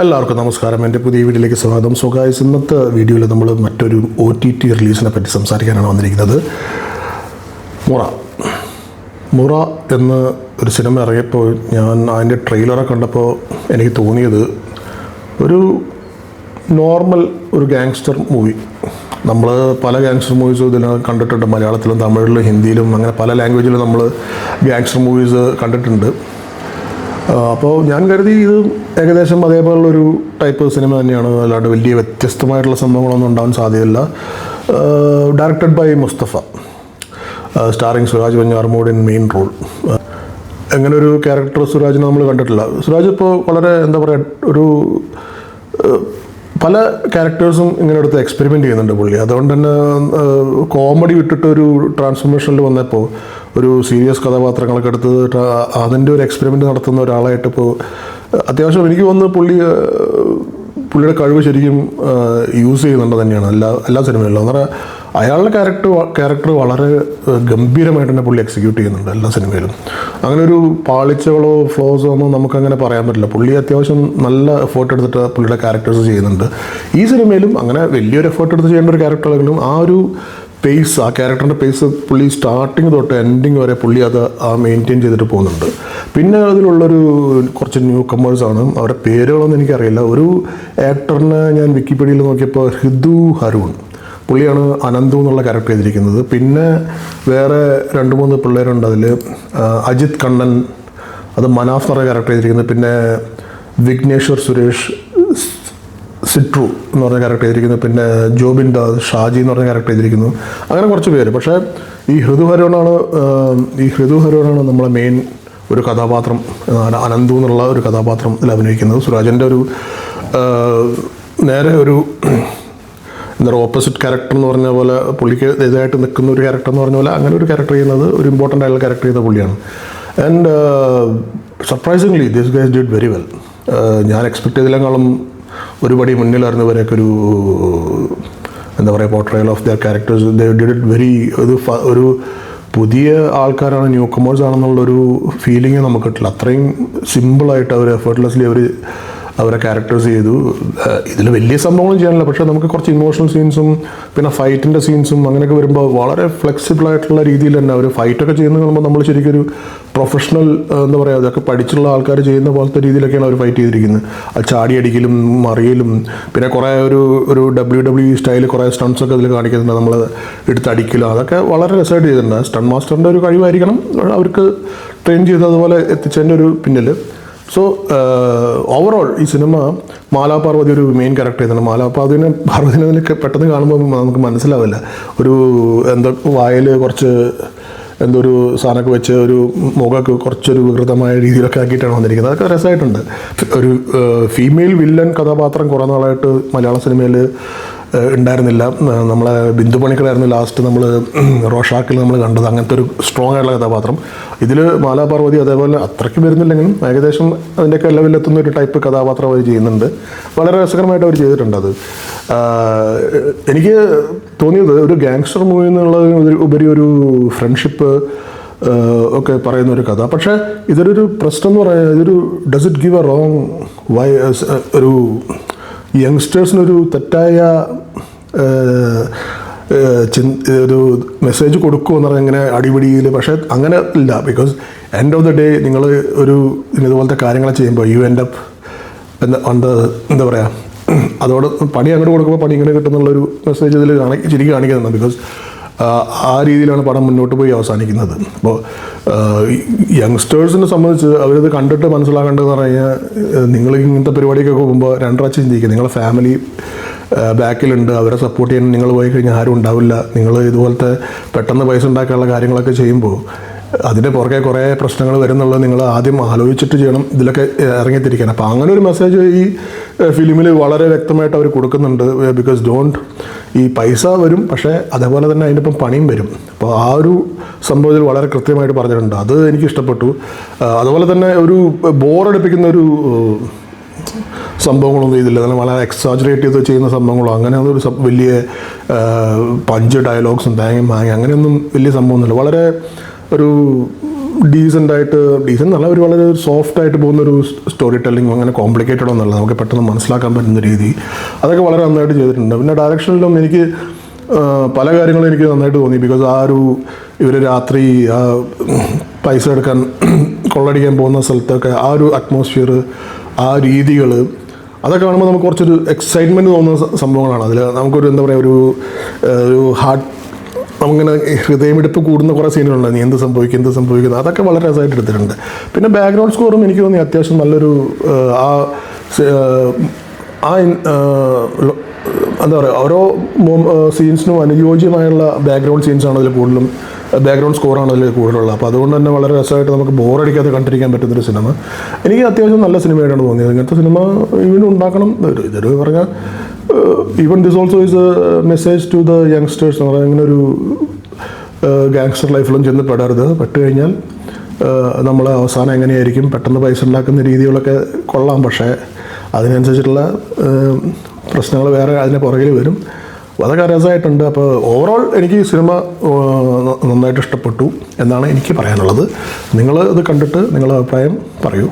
എല്ലാവർക്കും നമസ്കാരം. എൻ്റെ പുതിയ വീഡിയോയിലേക്ക് സ്വാഗതം. സോ ഗൈസ്, ഇന്നത്തെ വീഡിയോയിൽ നമ്മൾ മറ്റൊരു OTT റിലീസിനെ പറ്റി സംസാരിക്കാനാണ് വന്നിരിക്കുന്നത്. മുറ എന്ന ഒരു സിനിമ ഇറങ്ങിയപ്പോൾ ഞാൻ അതിൻ്റെ ട്രെയിലറെ കണ്ടപ്പോൾ എനിക്ക് തോന്നിയത് ഒരു നോർമൽ ഒരു ഗാങ്സ്റ്റർ മൂവി. നമ്മൾ പല ഗാങ്സ്റ്റർ മൂവീസും ഇതിൽ കണ്ടിട്ടുണ്ട്. മലയാളത്തിലും തമിഴിലും ഹിന്ദിയിലും അങ്ങനെ പല ലാംഗ്വേജിലും നമ്മൾ ഗാങ്സ്റ്റർ മൂവീസ് കണ്ടിട്ടുണ്ട്. അപ്പോൾ ഞാൻ കരുതി ഇത് ഏകദേശം അതേപോലുള്ളൊരു ടൈപ്പ് സിനിമ തന്നെയാണ്, അല്ലാണ്ട് വലിയ വ്യത്യസ്തമായിട്ടുള്ള സംഭവങ്ങളൊന്നും ഉണ്ടാവാൻ സാധ്യതയില്ല. Directed by Mustafa, starring Suraj Venjaramoodu in main role. അങ്ങനെ ഒരു ക്യാരക്ടർ സുരാജിനെ നമ്മൾ കണ്ടിട്ടില്ല. സുരാജ് ഇപ്പോൾ വളരെ എന്താ പറയുക, ഒരു പല ക്യാരക്ടേഴ്സും ഇങ്ങനെ എടുത്ത് എക്സ്പെരിമെൻ്റ് ചെയ്യുന്നുണ്ട് പുള്ളി. അതുകൊണ്ട് തന്നെ കോമഡി വിട്ടിട്ട് ഒരു ട്രാൻസ്ഫോർമേഷനിൽ വന്നപ്പോൾ ഒരു സീരിയസ് കഥാപാത്രങ്ങളൊക്കെ എടുത്ത് അതിൻ്റെ ഒരു എക്സ്പെരിമെൻ്റ് നടത്തുന്ന ഒരാളായിട്ട് ഇപ്പോൾ അത്യാവശ്യം എനിക്ക് തോന്നുന്നു പുള്ളിയുടെ കഴിവ് ശരിക്കും യൂസ് ചെയ്യുന്നുണ്ട് തന്നെയാണ് എല്ലാ സിനിമകളിലും. അന്നേരം അയാളുടെ ക്യാരക്ടർ വളരെ ഗംഭീരമായിട്ട് തന്നെ പുള്ളി എക്സിക്യൂട്ട് ചെയ്യുന്നുണ്ട് എല്ലാ സിനിമയിലും. അങ്ങനെ ഒരു പാളിച്ചകളോ ഫ്ലോസോ ഒന്നും നമുക്കങ്ങനെ പറയാൻ പറ്റില്ല. പുള്ളി അത്യാവശ്യം നല്ല എഫേർട്ട് എടുത്തിട്ട് പുള്ളിയുടെ ക്യാരക്ടേഴ്സ് ചെയ്യുന്നുണ്ട്. ഈ സിനിമയിലും അങ്ങനെ വലിയൊരു എഫേർട്ട് എടുത്ത് ചെയ്യേണ്ട ഒരു ക്യാരക്ടറാണെങ്കിലും ആ ക്യാരക്ടറിൻ്റെ പേസ് പുള്ളി സ്റ്റാർട്ടിങ് തൊട്ട് എൻഡിങ് വരെ പുള്ളി അത് മെയിൻറ്റെയിൻ ചെയ്തിട്ട് പോകുന്നുണ്ട്. പിന്നെ അതിലുള്ളൊരു കുറച്ച് ന്യൂ കമേഴ്സാണ്. അവരുടെ പേരുകളൊന്നും എനിക്കറിയില്ല. ഒരു ആക്ടറിനെ ഞാൻ വിക്കിപീഡിയയിൽ നോക്കിയപ്പോൾ ഹൃദു ഹരുൺ, പുള്ളിയാണ് അനന്തു എന്നുള്ള ക്യാരക്ടർ ചെയ്തിരിക്കുന്നത്. പിന്നെ വേറെ 2-3 പിള്ളേരുണ്ട് അതിൽ. അജിത് കണ്ണൻ, അത് മനാഫ് എന്ന് പറഞ്ഞ ക്യാരക്ടർ ചെയ്തിരിക്കുന്നത്. പിന്നെ വിഘ്നേശ്വർ സുരേഷ്, സിട്രു എന്ന് പറഞ്ഞ ക്യാരക്ടർ ചെയ്തിരിക്കുന്നത്. പിന്നെ ജോബിൻ ദാസ്, ഷാജി എന്ന് പറഞ്ഞ ക്യാരക്ടർ ചെയ്തിരിക്കുന്നു. അങ്ങനെ കുറച്ച് പേര്. പക്ഷേ ഈ ഹൃദു ഹരുണാണ് നമ്മളെ മെയിൻ ഒരു കഥാപാത്രം, അനന്തു എന്നുള്ള ഒരു കഥാപാത്രം ഇതിൽ അഭിനയിക്കുന്നത്. സുരാജിൻ്റെ ഒരു നേരെ ഒരു എന്താ പറയുക, ഓപ്പോസിറ്റ് ക്യാരക്ടർ എന്ന് പറഞ്ഞ പോലെ, പുള്ളിക്ക് ഇതായിട്ട് നിൽക്കുന്ന ഒരു ക്യാരക്ടർ എന്ന് പറഞ്ഞ പോലെ അങ്ങനെ ഒരു ക്യാരക്ടർ ചെയ്യുന്നത്, ഒരു ഇമ്പോർട്ടൻ്റ് ആയിട്ടുള്ള ക്യാരക്ടർ ചെയ്ത പുള്ളിയാണ്. And surprisingly this guys did very well. ഞാൻ എക്സ്പെക്ട് ചെയ്തതിനേക്കാളും ഒരുപടി മുന്നിലായിരുന്നു ഇവരൊക്കെ എന്താ പറയുക, portrayal of there characters. They did it very ഒരു പുതിയ ആൾക്കാരാണ്, ന്യൂ കമേഴ്സ് ആണെന്നുള്ളൊരു ഫീലിംഗ് നമുക്ക് കിട്ടില്ല. അത്രയും സിമ്പിളായിട്ട് അവർ എഫേർട്ട്ലെസ്ലി അവരെ ക്യാരക്ടേഴ്സ് ചെയ്തു. ഇതിൽ വലിയ സംഭവങ്ങളും ചെയ്യാനില്ല, പക്ഷേ നമുക്ക് കുറച്ച് ഇമോഷണൽ സീൻസും പിന്നെ ഫൈറ്റിൻ്റെ സീൻസും അങ്ങനെയൊക്കെ വരുമ്പോൾ വളരെ ഫ്ലെക്സിബിളായിട്ടുള്ള രീതിയിൽ തന്നെ അവർ ഫൈറ്റൊക്കെ ചെയ്യുന്നത് കാണുമ്പോൾ നമ്മൾ ശരിക്കും ഒരു പ്രൊഫഷണൽ എന്താ പറയുക, അതൊക്കെ പഠിച്ചുള്ള ആൾക്കാർ ചെയ്യുന്ന പോലത്തെ രീതിയിലൊക്കെയാണ് അവർ ഫൈറ്റ് ചെയ്തിരിക്കുന്നത്. ചാടിയടിക്കലും മറിയലും പിന്നെ കുറേ ഒരു WWE സ്റ്റൈൽ കുറേ സ്റ്റൺസൊക്കെ അതിൽ കാണിക്കുന്നുണ്ട്. നമ്മൾ എടുത്തടിക്കലും അതൊക്കെ വളരെ രസമായിട്ട് ചെയ്തിട്ടുണ്ട്. സ്റ്റൺ മാസ്റ്ററിൻ്റെ ഒരു കഴിവായിരിക്കണം അവർക്ക് ട്രെയിൻ ചെയ്ത് അതുപോലെ എത്തിച്ചതിൻ്റെ ഒരു പിന്നിൽ. സോ ഓവറോൾ ഈ സിനിമ മാലാപാർവതി ഒരു മെയിൻ ക്യാരക്ടർ ചെയ്തിട്ടുണ്ട്. പാർവതിനെ പെട്ടെന്ന് കാണുമ്പോൾ നമുക്ക് മനസ്സിലാവില്ല. ഒരു വായിൽ കുറച്ച് ഒരു സാധനമൊക്കെ വെച്ച് ഒരു മുഖമൊക്കെ കുറച്ചൊരു വികൃതമായ രീതിയിലൊക്കെ ആക്കിയിട്ടാണ് വന്നിരിക്കുന്നത്. അതൊക്കെ രസമായിട്ടുണ്ട്. ഒരു ഫീമെയിൽ വില്ലൻ കഥാപാത്രം കുറേ നാളായിട്ട് മലയാള സിനിമയിൽ ഉണ്ടായിരുന്നില്ല. നമ്മളെ ബിന്ദു പണിക്കറായിരുന്നു ലാസ്റ്റ് നമ്മൾ റോഷാക്കിൽ നമ്മൾ കണ്ടത്, അങ്ങനത്തെ ഒരു സ്ട്രോങ് ആയിട്ടുള്ള കഥാപാത്രം. ഇതിൽ മാലാപാർവതി അതേപോലെ അത്രയ്ക്ക് വരുന്നില്ലെങ്കിലും ഏകദേശം അതിൻ്റെയൊക്കെ ലെവലിലെത്തുന്ന ഒരു ടൈപ്പ് കഥാപാത്രം അവർ ചെയ്യുന്നുണ്ട്. വളരെ രസകരമായിട്ട് അവർ ചെയ്തിട്ടുണ്ട്. അത് എനിക്ക് തോന്നിയത് ഒരു ഗാങ്സ്റ്റർ മൂവി എന്നുള്ള ഉപരി ഒരു ഫ്രണ്ട്ഷിപ്പ് ഒക്കെ പറയുന്ന ഒരു കഥ. പക്ഷേ ഇതൊരു പ്രശ്നം എന്ന് പറയുന്നത്, ഇതൊരു does it give A wrong ഒരു യങ്സ്റ്റേഴ്സിനൊരു തെറ്റായ ഒരു മെസ്സേജ് കൊടുക്കുമെന്ന് പറഞ്ഞാൽ ഇങ്ങനെ അടിപിടിയിൽ. പക്ഷേ അങ്ങനെ ഇല്ല. Because end of the day നിങ്ങൾ ഇതുപോലത്തെ കാര്യങ്ങൾ ചെയ്യുമ്പോൾ യു എൻഡ് അപ്പ് എന്താ പറയുക, അതോട് പണി അങ്ങോട്ട് കൊടുക്കുമ്പോൾ പണി ഇങ്ങനെ കിട്ടുന്നുള്ളൊരു മെസ്സേജ് ഇതിൽ ശരിക്കും കാണിക്കുന്നുണ്ട്. ബിക്കോസ് ആ രീതിയിലാണ് പടം മുന്നോട്ട് പോയി അവസാനിക്കുന്നത്. അപ്പോൾ യങ്സ്റ്റേഴ്സിനെ സംബന്ധിച്ച് അവരിത് കണ്ടിട്ട് മനസ്സിലാക്കേണ്ടതെന്ന് പറഞ്ഞു കഴിഞ്ഞാൽ, നിങ്ങൾ ഇങ്ങനത്തെ പരിപാടിക്കൊക്കെ പോകുമ്പോൾ രണ്ടരച്ച് ചിന്തിക്കുക. നിങ്ങളുടെ ഫാമിലി ബാക്കിലുണ്ട്, അവരെ സപ്പോർട്ട് ചെയ്യാൻ നിങ്ങൾ പോയി കഴിഞ്ഞാൽ ആരും ഉണ്ടാവില്ല. നിങ്ങൾ ഇതുപോലത്തെ പെട്ടെന്ന് പൈസ ഉണ്ടാക്കാനുള്ള കാര്യങ്ങളൊക്കെ ചെയ്യുമ്പോൾ അതിൻ്റെ പുറകെ കുറേ പ്രശ്നങ്ങൾ വരുന്നുള്ളത് നിങ്ങൾ ആദ്യം ആലോചിച്ചിട്ട് ചെയ്യണം ഇതിലൊക്കെ ഇറങ്ങിത്തിരിക്കാൻ. അപ്പോൾ അങ്ങനെ ഒരു മെസ്സേജ് ഈ ഫിലിമിൽ വളരെ വ്യക്തമായിട്ട് അവർ കൊടുക്കുന്നുണ്ട്. ബിക്കോസ് ഈ പൈസ വരും, പക്ഷേ അതേപോലെ തന്നെ അതിൻ്റെ ഒപ്പം പണിയും വരും. അപ്പോൾ ആ ഒരു സംഭവത്തിൽ വളരെ കൃത്യമായിട്ട് പറഞ്ഞിട്ടുണ്ട്. അത് എനിക്കിഷ്ടപ്പെട്ടു. അതുപോലെ തന്നെ ഒരു ബോറടിപ്പിക്കുന്ന ഒരു സംഭവങ്ങളൊന്നും ഇതില്ല. നല്ല വളരെ എക്സാജറേറ്റ് ചെയ്ത് ചെയ്യുന്ന സംഭവങ്ങളോ അങ്ങനെ ഒരു വലിയ പഞ്ച് ഡയലോഗ്സും തേങ്ങയും അങ്ങനെയൊന്നും വലിയ സംഭവമൊന്നുമില്ല. വളരെ ഒരു ഡീസൻ്റ് നല്ല ഒരു വളരെ സോഫ്റ്റായിട്ട് പോകുന്നൊരു സ്റ്റോറി ടെല്ലിങ്, അങ്ങനെ കോംപ്ലിക്കേറ്റഡ് ഒന്നുമല്ല, നമുക്ക് പെട്ടെന്ന് മനസ്സിലാക്കാൻ പറ്റുന്ന രീതി, അതൊക്കെ വളരെ നന്നായിട്ട് ചെയ്തിട്ടുണ്ട്. പിന്നെ ഡയറക്ഷനിലും എനിക്ക് പല കാര്യങ്ങളും എനിക്ക് നന്നായിട്ട് തോന്നി. ബിക്കോസ് ഇവർ രാത്രി പൈസ എടുക്കാൻ കൊള്ളടിക്കാൻ പോകുന്ന സ്ഥലത്തൊക്കെ ആ ഒരു അറ്റ്മോസ്ഫിയർ, ആ രീതികൾ, അതൊക്കെ കാണുമ്പോൾ നമുക്ക് കുറച്ചൊരു എക്സൈറ്റ്മെൻറ്റ് തോന്നുന്ന സംഭവങ്ങളാണ്. അതിൽ നമുക്കൊരു എന്താ പറയുക, ഒരു ഹാർട്ട്, നമുക്കിങ്ങനെ ഹൃദയമിടിപ്പ് കൂടുന്ന കുറേ സീനുകളുണ്ട്. നീ എന്ത് സംഭവിക്കുന്നു, അതൊക്കെ വളരെ രസമായിട്ട് എടുത്തിട്ടുണ്ട്. പിന്നെ ബാക്ക്ഗ്രൗണ്ട് സ്കോറും എനിക്ക് തോന്നി അത്യാവശ്യം നല്ലൊരു എന്താ പറയുക, ഓരോ സീൻസിനും അനുയോജ്യമായുള്ള ബാക്ക്ഗ്രൗണ്ട് സീൻസാണ് അതിൽ കൂടുതലും, ബാക്ക്ഗ്രൗണ്ട് സ്കോറാണ് അതിൽ കൂടുതലുള്ളത്. അപ്പോൾ അതുകൊണ്ട് തന്നെ വളരെ രസമായിട്ട് നമുക്ക് ബോറടിക്കാതെ കണ്ടിരിക്കാൻ പറ്റുന്നൊരു സിനിമ. എനിക്ക് അത്യാവശ്യം നല്ല സിനിമയായിട്ടാണ് തോന്നിയത്. ഇങ്ങനത്തെ സിനിമ വീണ്ടും ഉണ്ടാക്കണം. ഇതൊരു പറഞ്ഞാൽ even this also is a message to the youngsters എന്ന് പറഞ്ഞാൽ, ഇങ്ങനെ ഒരു ഗാങ്സ്റ്റർ ലൈഫിലും ചെന്ന് പെടരുത്. പെട്ടുകഴിഞ്ഞാൽ നമ്മൾ അവസാനം എങ്ങനെയായിരിക്കും, പെട്ടെന്ന് പൈസ ഉണ്ടാക്കുന്ന രീതികളൊക്കെ കൊള്ളാം, പക്ഷേ അതിനനുസരിച്ചിട്ടുള്ള പ്രശ്നങ്ങൾ വേറെ അതിന് പുറകിൽ വരും. അതൊക്കെ രസമായിട്ടുണ്ട്. അപ്പോൾ ഓവറോൾ എനിക്ക് ഈ സിനിമ നന്നായിട്ട് ഇഷ്ടപ്പെട്ടു എന്നാണ് എനിക്ക് പറയാനുള്ളത്. നിങ്ങൾ ഇത് കണ്ടിട്ട് നിങ്ങളുടെ അഭിപ്രായം പറയൂ.